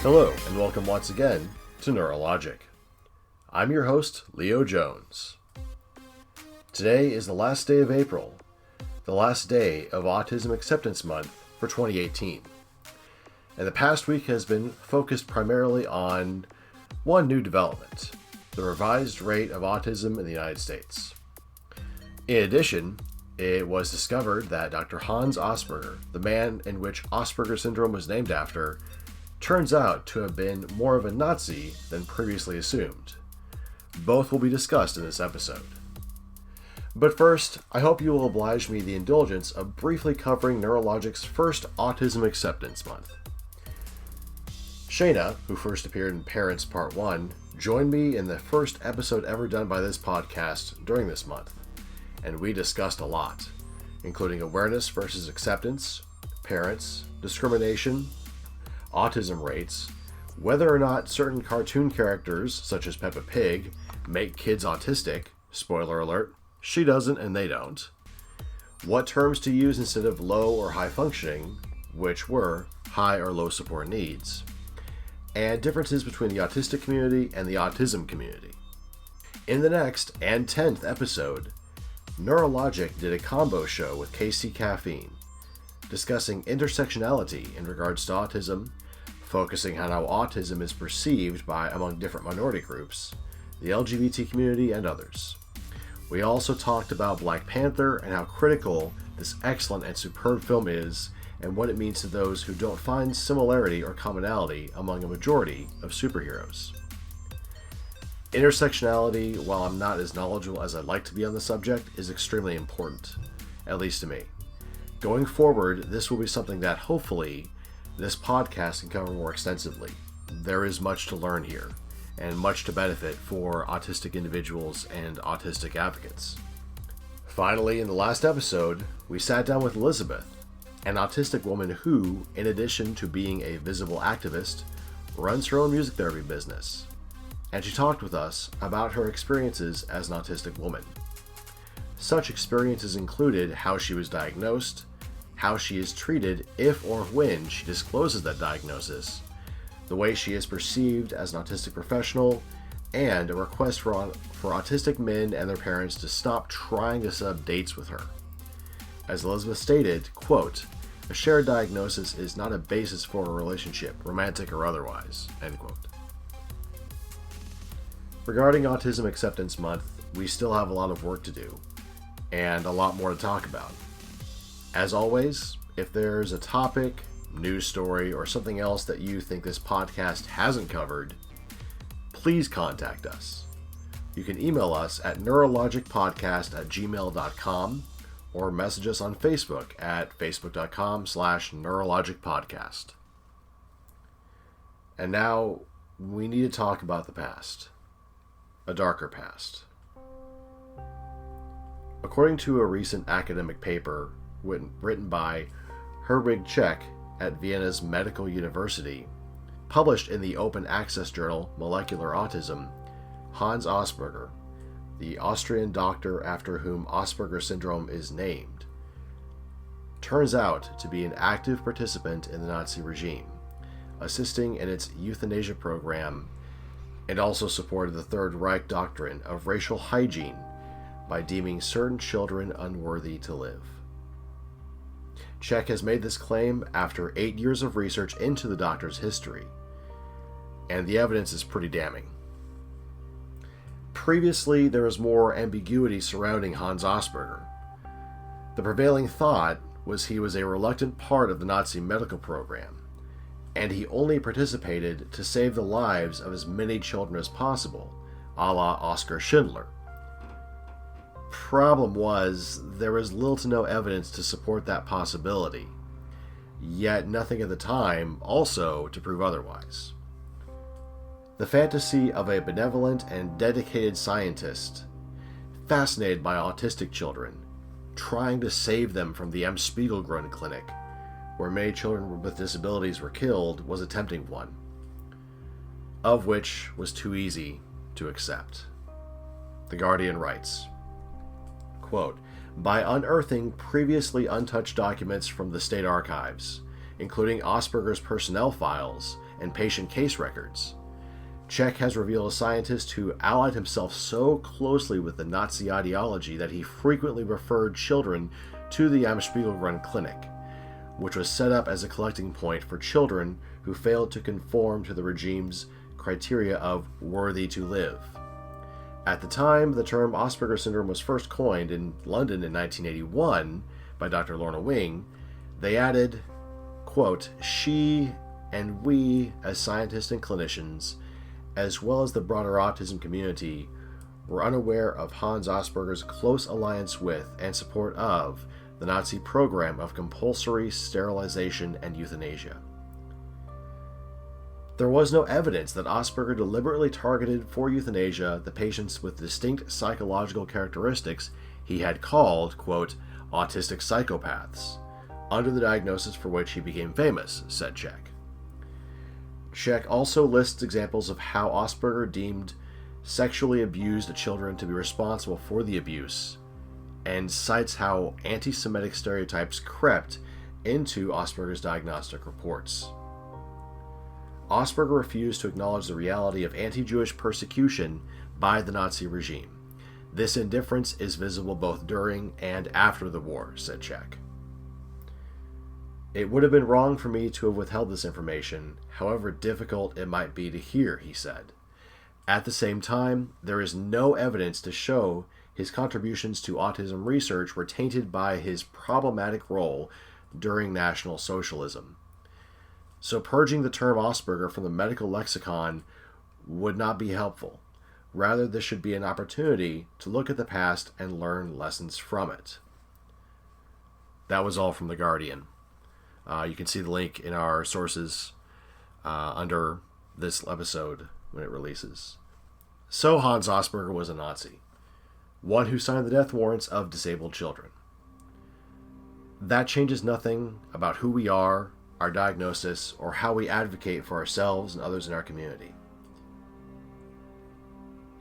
Hello, and welcome once again to Neurologic. I'm your host, Leo Jones. Today is the last day of April, the last day of Autism Acceptance Month for 2018. And the past week has been focused primarily on one new development, the revised rate of autism in the United States. In addition, it was discovered that Dr. Hans Asperger, the man in which Asperger syndrome was named after, turns out to have been more of a Nazi than previously assumed. Both will be discussed in this episode. But first, I hope you will oblige me the indulgence of briefly covering Neurologic's first Autism Acceptance Month. Shayna, who first appeared in Parents Part 1, joined me in the first episode ever done by this podcast during this month, and we discussed a lot, including awareness versus acceptance, parents, discrimination, autism rates, whether or not certain cartoon characters, such as Peppa Pig, make kids autistic, spoiler alert, she doesn't and they don't, what terms to use instead of low or high functioning, which were high or low support needs, and differences between the autistic community and the autism community. In the next and 10th episode, Neurologic did a combo show with KC Caffeine, discussing intersectionality in regards to autism, focusing on how autism is perceived by among different minority groups, the LGBT community, and others. We also talked about Black Panther and how critical this excellent and superb film is and what it means to those who don't find similarity or commonality among a majority of superheroes. Intersectionality, while I'm not as knowledgeable as I'd like to be on the subject, is extremely important, at least to me. Going forward, this will be something that hopefully this podcast can cover more extensively. There is much to learn here, and much to benefit for autistic individuals and autistic advocates. Finally, in the last episode, we sat down with Elizabeth, an autistic woman who, in addition to being a visible activist, runs her own music therapy business. And she talked with us about her experiences as an autistic woman. Such experiences included how she was diagnosed, how she is treated if or when she discloses that diagnosis, the way she is perceived as an autistic professional, and a request for autistic men and their parents to stop trying to set up dates with her. As Elizabeth stated, quote, "A shared diagnosis is not a basis for a relationship, romantic or otherwise," end quote. Regarding Autism Acceptance Month, we still have a lot of work to do, and a lot more to talk about. As always, if there's a topic, news story, or something else that you think this podcast hasn't covered, please contact us. You can email us at neurologicpodcast@gmail.com or message us on Facebook at facebook.com/neurologicpodcast. And now, we need to talk about the past. A darker past. According to a recent academic paper written by Herwig Czech at Vienna's Medical University, published in the open access journal Molecular Autism, Hans Asperger, the Austrian doctor after whom Asperger syndrome is named, turns out to be an active participant in the Nazi regime, assisting in its euthanasia program, and also supported the Third Reich doctrine of racial hygiene by deeming certain children unworthy to live. Czech has made this claim after 8 years of research into the doctor's history, and the evidence is pretty damning. Previously, there was more ambiguity surrounding Hans Asperger. The prevailing thought was he was a reluctant part of the Nazi medical program, and he only participated to save the lives of as many children as possible, a la Oskar Schindler. Problem was, there was little to no evidence to support that possibility, yet nothing at the time also to prove otherwise. The fantasy of a benevolent and dedicated scientist, fascinated by autistic children, trying to save them from the M. Spiegelgrund Clinic, where many children with disabilities were killed, was a tempting one, of which was too easy to accept. The Guardian writes, quote, "By unearthing previously untouched documents from the state archives, including Asperger's personnel files and patient case records. Czech has revealed a scientist who allied himself so closely with the Nazi ideology that he frequently referred children to the Am Spiegel-run clinic, which was set up as a collecting point for children who failed to conform to the regime's criteria of worthy to live. At the time, the term Asperger syndrome was first coined in London in 1981 by Dr. Lorna Wing. They added, quote, "She and we, as scientists and clinicians, as well as the broader autism community, were unaware of Hans Asperger's close alliance with and support of the Nazi program of compulsory sterilization and euthanasia. There was no evidence that Asperger deliberately targeted for euthanasia the patients with distinct psychological characteristics he had called, quote, autistic psychopaths, under the diagnosis for which he became famous," said Czech. Czech also lists examples of how Asperger deemed sexually abused children to be responsible for the abuse, and cites how anti-Semitic stereotypes crept into Asperger's diagnostic reports. Asperger refused to acknowledge the reality of anti-Jewish persecution by the Nazi regime. This indifference is visible both during and after the war, said Czech. It would have been wrong for me to have withheld this information, however difficult it might be to hear, he said. At the same time, there is no evidence to show his contributions to autism research were tainted by his problematic role during National Socialism. So purging the term Asperger from the medical lexicon would not be helpful. Rather, this should be an opportunity to look at the past and learn lessons from it. That was all from The Guardian. You can see the link in our sources under this episode when it releases. So Hans Asperger was a Nazi, one who signed the death warrants of disabled children. That changes nothing about who we are, our diagnosis, or how we advocate for ourselves and others in our community.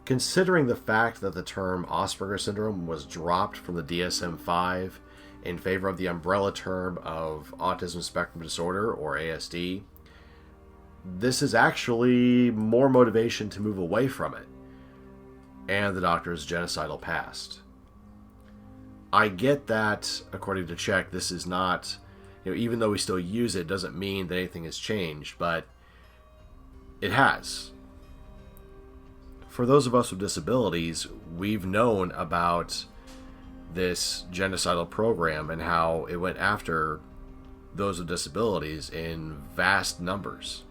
Considering the fact that the term Asperger syndrome was dropped from the DSM-5 in favor of the umbrella term of Autism Spectrum Disorder, or ASD, this is actually more motivation to move away from it and the doctor's genocidal past. I get that, according to Czech, this is not, even though we still use it, doesn't mean that anything has changed, but it has. For those of us with disabilities, we've known about this genocidal program and how it went after those with disabilities in vast numbers.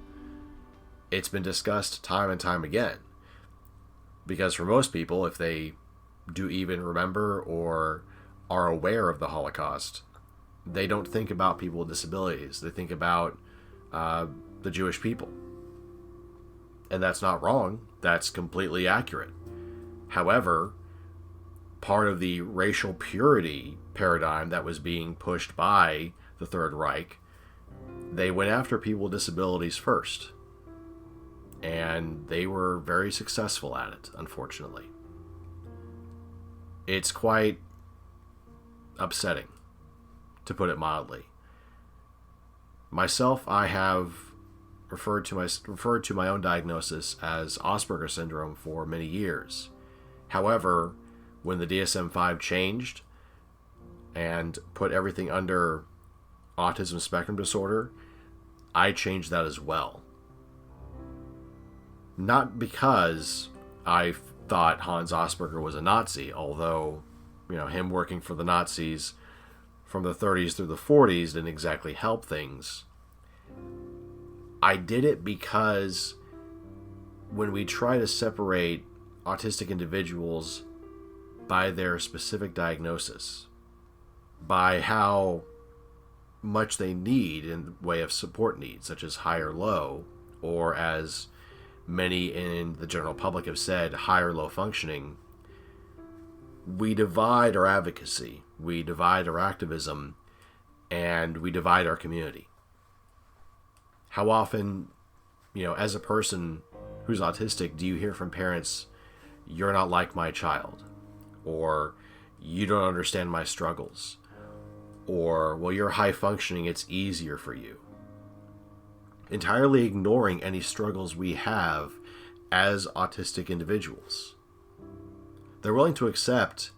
It's been discussed time and time again. Because for most people, if they do even remember or are aware of the Holocaust, they don't think about people with disabilities. They think about the Jewish people. And that's not wrong. That's completely accurate. However, part of the racial purity paradigm that was being pushed by the Third Reich, they went after people with disabilities first. And they were very successful at it, unfortunately. It's quite upsetting, to put it mildly. Myself, I have referred to my own diagnosis as Asperger syndrome for many years. However, when the DSM-5 changed and put everything under autism spectrum disorder, I changed that as well. Not because I thought Hans Asperger was a Nazi, although, him working for the Nazis from the 30s through the 40s didn't exactly help things. I did it because when we try to separate autistic individuals by their specific diagnosis, by how much they need in the way of support needs, such as high or low, or as many in the general public have said, high or low functioning, we divide our advocacy, we divide our activism, and we divide our community. How often, as a person who's autistic, do you hear from parents, "You're not like my child," or "You don't understand my struggles," or "Well, you're high functioning, it's easier for you"? entirely ignoring any struggles we have as autistic individuals. They're willing to accept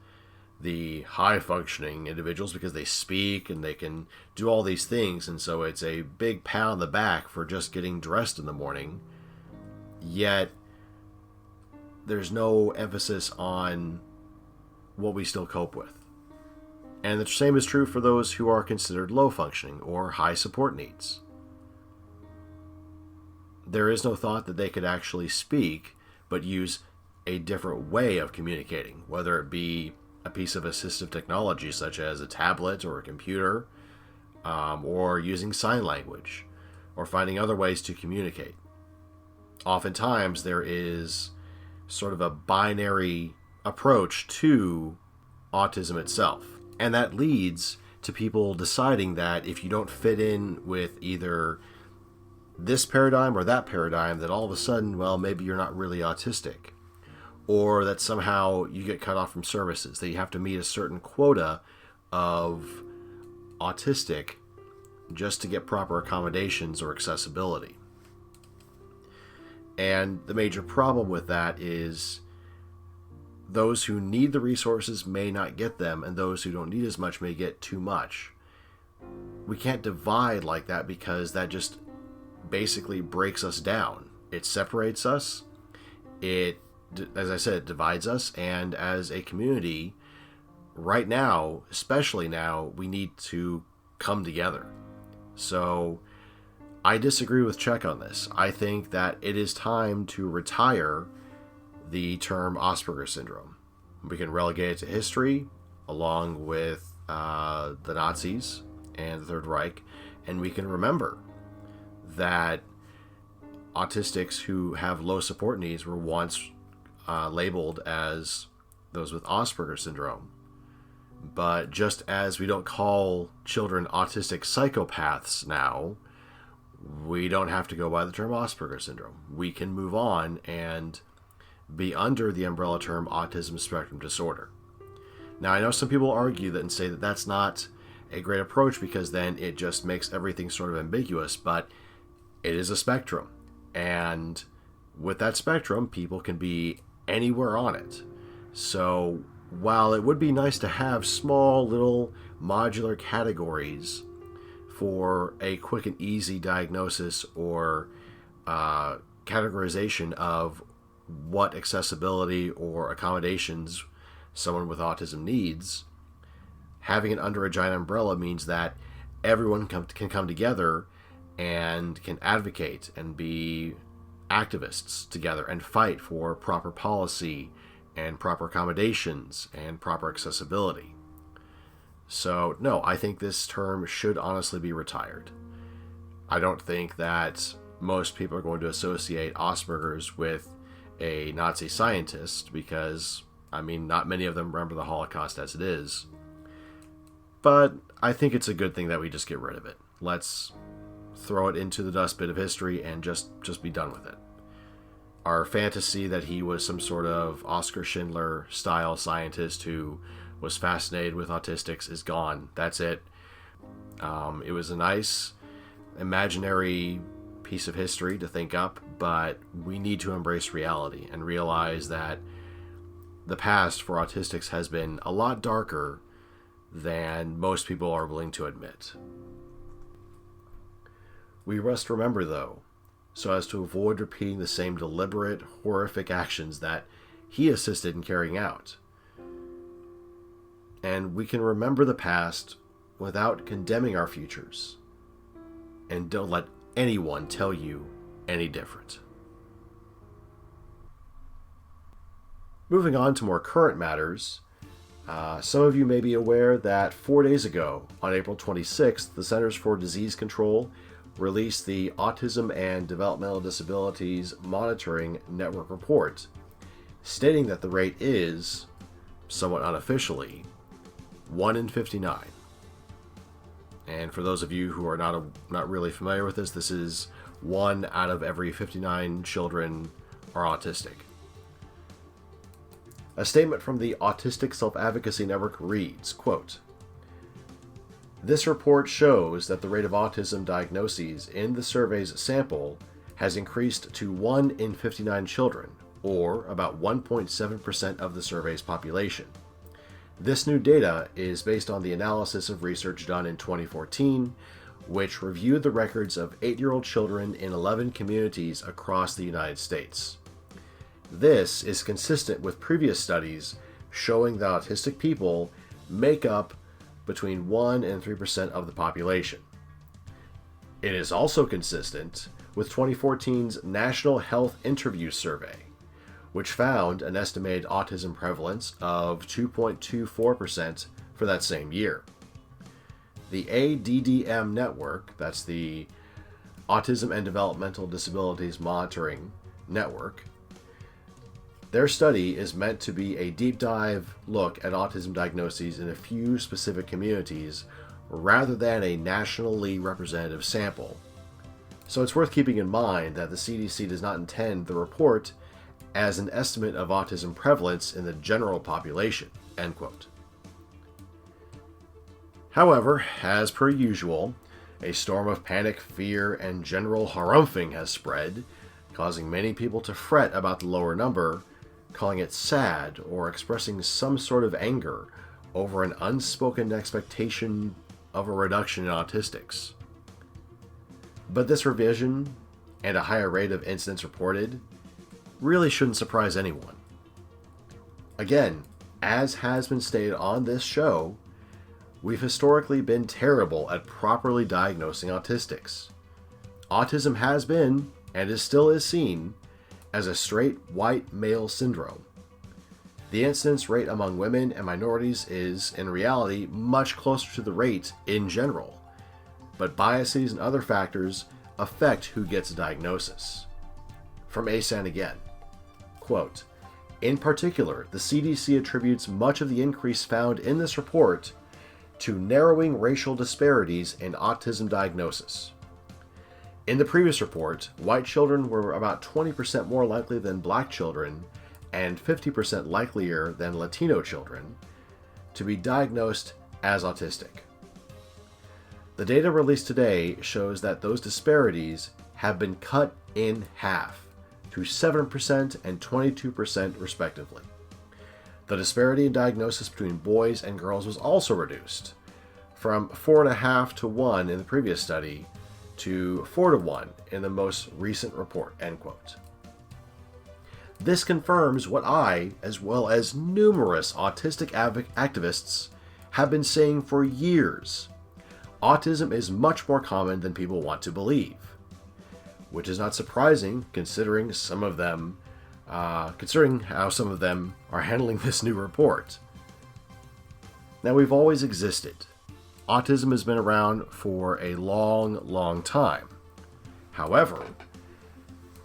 the high-functioning individuals because they speak and they can do all these things, and so it's a big pat on the back for just getting dressed in the morning. Yet, there's no emphasis on what we still cope with. And the same is true for those who are considered low-functioning or high support needs. There is no thought that they could actually speak, but use a different way of communicating, whether it be a piece of assistive technology such as a tablet or a computer, or using sign language, or finding other ways to communicate. Oftentimes there is sort of a binary approach to autism itself, and that leads to people deciding that if you don't fit in with either this paradigm or that paradigm, that all of a sudden, well, maybe you're not really autistic, or that somehow you get cut off from services, that you have to meet a certain quota of autistic just to get proper accommodations or accessibility. And the major problem with that is those who need the resources may not get them, and those who don't need as much may get too much. We can't divide like that because that just basically breaks us down. It separates us. It, as I said, divides us. And as a community, right now, especially now, we need to come together. So I disagree with Czech on this. I think that it is time to retire the term Asperger syndrome. We can relegate it to history, along with the Nazis and the Third Reich, and we can remember that autistics who have low support needs were once labeled as those with Asperger syndrome. But just as we don't call children autistic psychopaths now, we don't have to go by the term Asperger syndrome. We can move on and be under the umbrella term autism spectrum disorder. Now, I know some people argue that and say that that's not a great approach because then it just makes everything sort of ambiguous, but it is a spectrum. And with that spectrum, people can be anywhere on it. So while it would be nice to have small little modular categories for a quick and easy diagnosis or categorization of what accessibility or accommodations someone with autism needs, having it under a giant umbrella means that everyone can come together and can advocate and be activists together and fight for proper policy and proper accommodations and proper accessibility. So, no, I think this term should honestly be retired. I don't think that most people are going to associate Asperger's with a Nazi scientist because, I mean, not many of them remember the Holocaust as it is. But I think it's a good thing that we just get rid of it. Let's throw it into the dustbin of history and just be done with it. Our fantasy that he was some sort of Oskar Schindler style scientist who was fascinated with autistics is gone. That's it. It was a nice imaginary piece of history to think up, but we need to embrace reality and realize that the past for autistics has been a lot darker than most people are willing to admit. We must remember, though, so as to avoid repeating the same deliberate, horrific actions that he assisted in carrying out. And we can remember the past without condemning our futures. And don't let anyone tell you any different. Moving on to more current matters, some of you may be aware that 4 days ago, on April 26th, the Centers for Disease Control released the Autism and Developmental Disabilities Monitoring Network report, stating that the rate is, somewhat unofficially, 1 in 59. And for those of you who are not really familiar with this, this is 1 out of every 59 children are autistic. A statement from the Autistic Self-Advocacy Network reads, quote, This report shows that the rate of autism diagnoses in the survey's sample has increased to 1 in 59 children, or about 1.7% of the survey's population. This new data is based on the analysis of research done in 2014, which reviewed the records of 8-year-old children in 11 communities across the United States. This is consistent with previous studies showing that autistic people make up between 1 and 3% of the population. It is also consistent with 2014's National Health Interview Survey, which found an estimated autism prevalence of 2.24% for that same year. The ADDM network, that's the Autism and Developmental Disabilities Monitoring Network, their study is meant to be a deep dive look at autism diagnoses in a few specific communities rather than a nationally representative sample. So it's worth keeping in mind that the CDC does not intend the report as an estimate of autism prevalence in the general population, end quote. However, as per usual, a storm of panic, fear, and general harumphing has spread, causing many people to fret about the lower number, calling it sad or expressing some sort of anger over an unspoken expectation of a reduction in autistics. But this revision and a higher rate of incidents reported really shouldn't surprise anyone. Again, as has been stated on this show, we've historically been terrible at properly diagnosing autistics. Autism has been, and still is seen, as a straight white male syndrome. The incidence rate among women and minorities is, in reality, much closer to the rate in general, but biases and other factors affect who gets a diagnosis. From ASAN again, quote, "In particular, the CDC attributes much of the increase found in this report to narrowing racial disparities in autism diagnosis. In the previous report, white children were about 20% more likely than black children and 50% likelier than Latino children to be diagnosed as autistic. The data released today shows that those disparities have been cut in half to 7% and 22% respectively. The disparity in diagnosis between boys and girls was also reduced from 4.5 to 1 in the previous study to 4 to 1 in the most recent report," end quote. This confirms what I, as well as numerous autistic activists, have been saying for years. Autism is much more common than people want to believe, which is not surprising considering how some of them are handling this new report. Now, we've always existed. Autism has been around for a long time. However,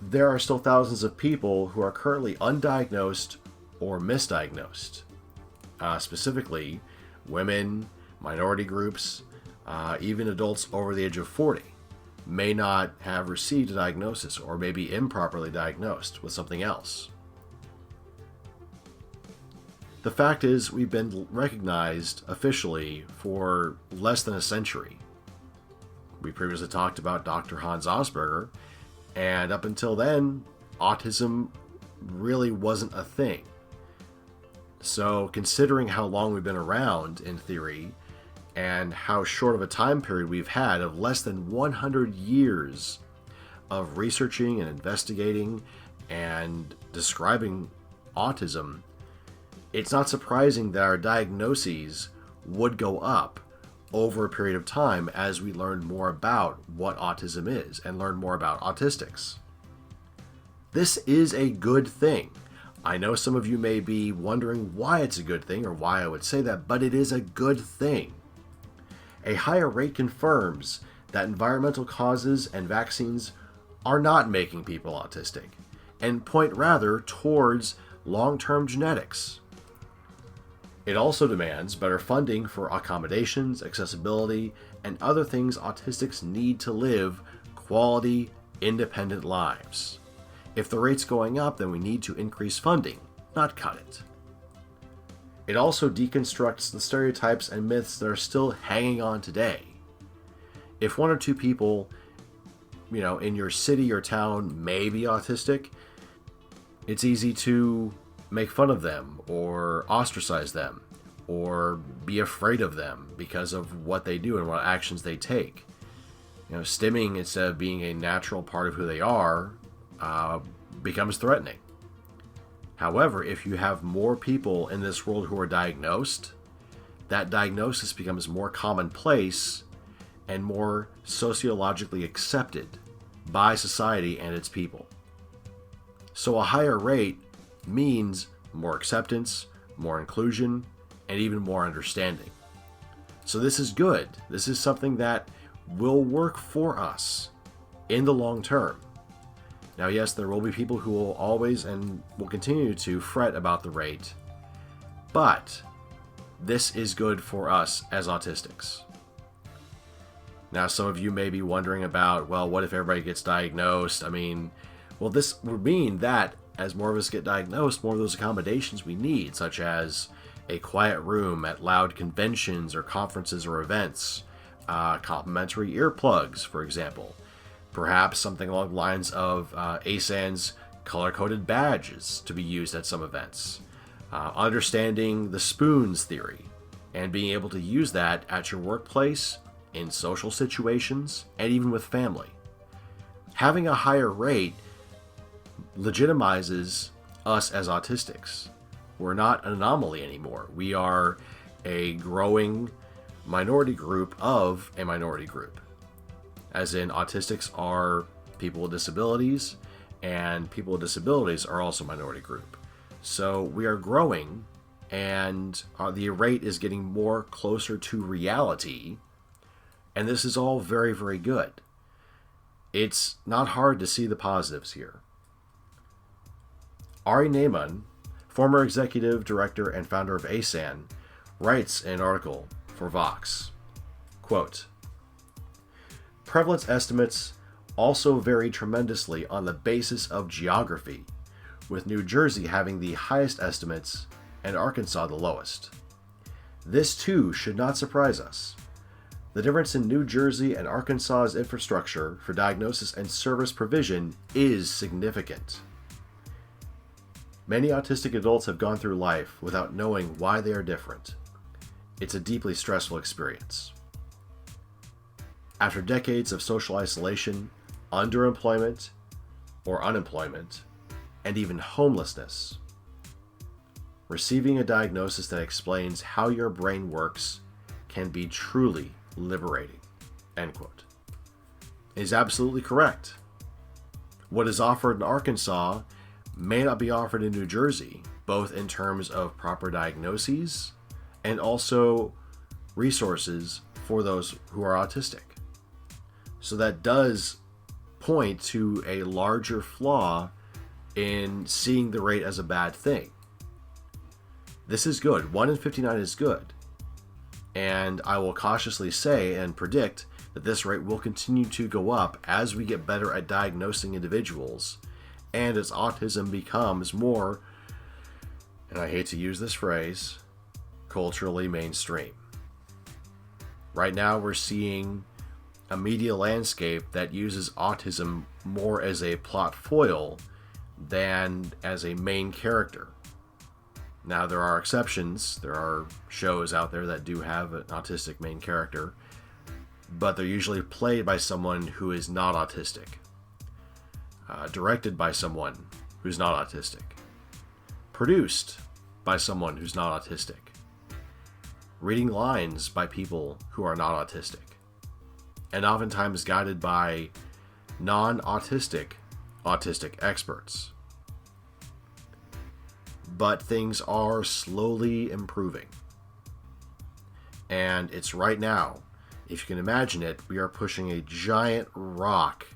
there are still thousands of people who are currently undiagnosed or misdiagnosed. Specifically, women, minority groups, even adults over the age of 40 may not have received a diagnosis or may be improperly diagnosed with something else. The fact is, we've been recognized officially for less than a century. We previously talked about Dr. Hans Asperger, and up until then, autism really wasn't a thing. So, considering how long we've been around in theory, and how short of a time period we've had of less than 100 years of researching and investigating and describing autism, it's not surprising that our diagnoses would go up over a period of time as we learn more about what autism is and learn more about autistics. This is a good thing. I know some of you may be wondering why it's a good thing or why I would say that, but it is a good thing. A higher rate confirms that environmental causes and vaccines are not making people autistic and point rather towards long-term genetics. It also demands better funding for accommodations, accessibility, and other things autistics need to live quality, independent lives. If the rate's going up, then we need to increase funding, not cut it. It also deconstructs the stereotypes and myths that are still hanging on today. If one or two people, in your city or town may be autistic, it's easy to make fun of them or ostracize them or be afraid of them because of what they do and what actions they take. Stimming, instead of being a natural part of who they are, becomes threatening. However, if you have more people in this world who are diagnosed, that diagnosis becomes more commonplace and more sociologically accepted by society and its people. So a higher rate means more acceptance, more inclusion, and even more understanding. So this is good. This is something that will work for us in the long term. Now, yes, there will be people who will always and will continue to fret about the rate, but this is good for us as autistics. Now, some of you may be wondering about, well, what if everybody gets diagnosed? This would mean that as more of us get diagnosed, more of those accommodations we need, such as a quiet room at loud conventions or conferences or events, complimentary earplugs, for example, perhaps something along the lines of ASAN's color-coded badges to be used at some events, understanding the spoons theory, and being able to use that at your workplace, in social situations, and even with family. Having a higher rate legitimizes us as autistics. We're not an anomaly anymore. We are a growing minority group of a minority group. As in, autistics are people with disabilities, and people with disabilities are also a minority group. So we are growing, and the rate is getting more closer to reality. And this is all very, very good. It's not hard to see the positives here. Ari Neyman, former executive director and founder of ASAN, writes in an article for Vox, quote, "Prevalence estimates also vary tremendously on the basis of geography, with New Jersey having the highest estimates and Arkansas the lowest. This too should not surprise us. The difference in New Jersey and Arkansas's infrastructure for diagnosis and service provision is significant. Many autistic adults have gone through life without knowing why they are different. It's a deeply stressful experience. After decades of social isolation, underemployment, or unemployment, and even homelessness, receiving a diagnosis that explains how your brain works can be truly liberating." End quote. Is absolutely correct. What is offered in Arkansas may not be offered in New Jersey, both in terms of proper diagnoses and also resources for those who are autistic. So that does point to a larger flaw in seeing the rate as a bad thing. This is good. 1 in 59 is good. And I will cautiously say and predict that this rate will continue to go up as we get better at diagnosing individuals and as autism becomes more, and I hate to use this phrase, culturally mainstream. Right now we're seeing a media landscape that uses autism more as a plot foil than as a main character. Now, there are exceptions. There are shows out there that do have an autistic main character, but they're usually played by someone who is not autistic, directed by someone who's not autistic, produced by someone who's not autistic, reading lines by people who are not autistic, and oftentimes guided by non-autistic autistic experts. But things are slowly improving. And it's right now, if you can imagine it, we are pushing a giant rock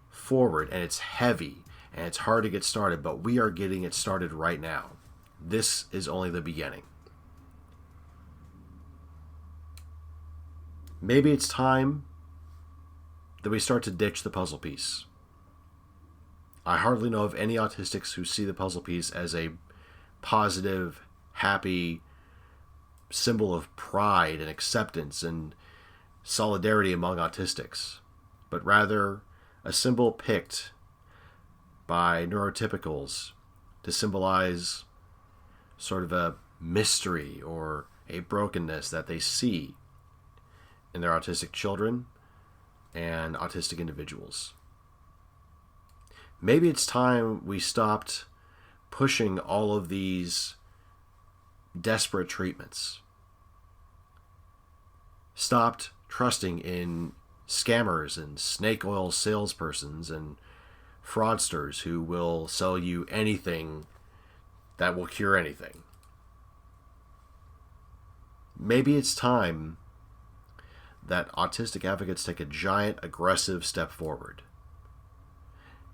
forward, and it's heavy, and it's hard to get started, but we are getting it started right now. This is only the beginning. Maybe it's time that we start to ditch the puzzle piece. I hardly know of any autistics who see the puzzle piece as a positive, happy, symbol of pride and acceptance and solidarity among autistics, but rather a symbol picked by neurotypicals to symbolize sort of a mystery or a brokenness that they see in their autistic children and autistic individuals. Maybe it's time we stopped pushing all of these desperate treatments. Stopped trusting in scammers and snake oil salespersons and fraudsters who will sell you anything that will cure anything. Maybe it's time that autistic advocates take a giant aggressive step forward,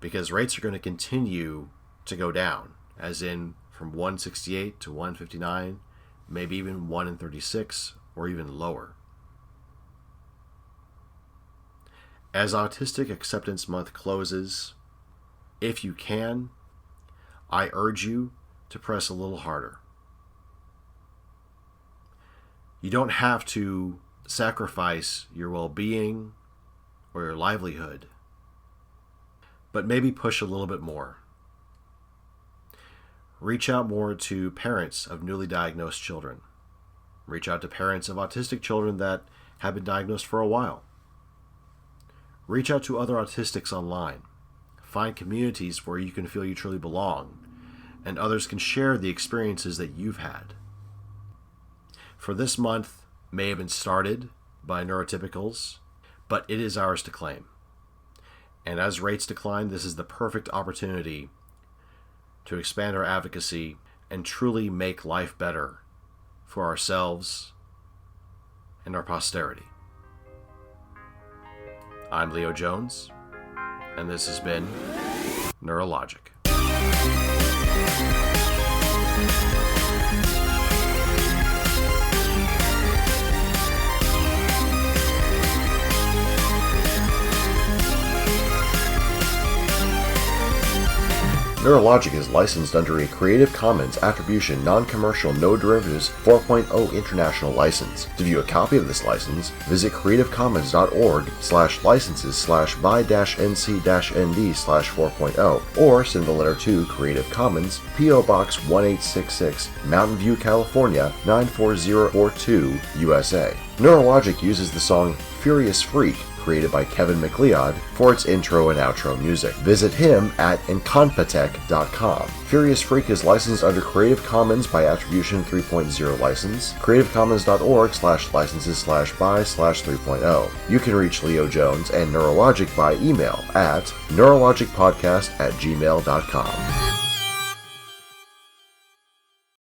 because rates are going to continue to go down, as in from 168 to 159, maybe even 1 in 36, or even lower. As Autistic Acceptance Month closes, if you can, I urge you to press a little harder. You don't have to sacrifice your well-being or your livelihood, but maybe push a little bit more. Reach out more to parents of newly diagnosed children. Reach out to parents of autistic children that have been diagnosed for a while. Reach out to other autistics online. Find communities where you can feel you truly belong, and others can share the experiences that you've had. For this month may have been started by neurotypicals, but it is ours to claim. And as rates decline, this is the perfect opportunity to expand our advocacy and truly make life better for ourselves and our posterity. I'm Leo Jones, and this has been Neurologic. Neurologic is licensed under a Creative Commons Attribution Non-Commercial No Derivatives 4.0 International License. To view a copy of this license, visit creativecommons.org/licenses/by-nc-nd/4.0 or send the letter to Creative Commons, P.O. Box 1866, Mountain View, California 94042, USA. Neurologic uses the song Furious Freak, created by Kevin MacLeod, for its intro and outro music. Visit him at incompetech.com. Furious Freak is licensed under Creative Commons by Attribution 3.0 license, creativecommons.org/licenses/by/3.0. You can reach Leo Jones and Neurologic by email at neurologicpodcast@gmail.com.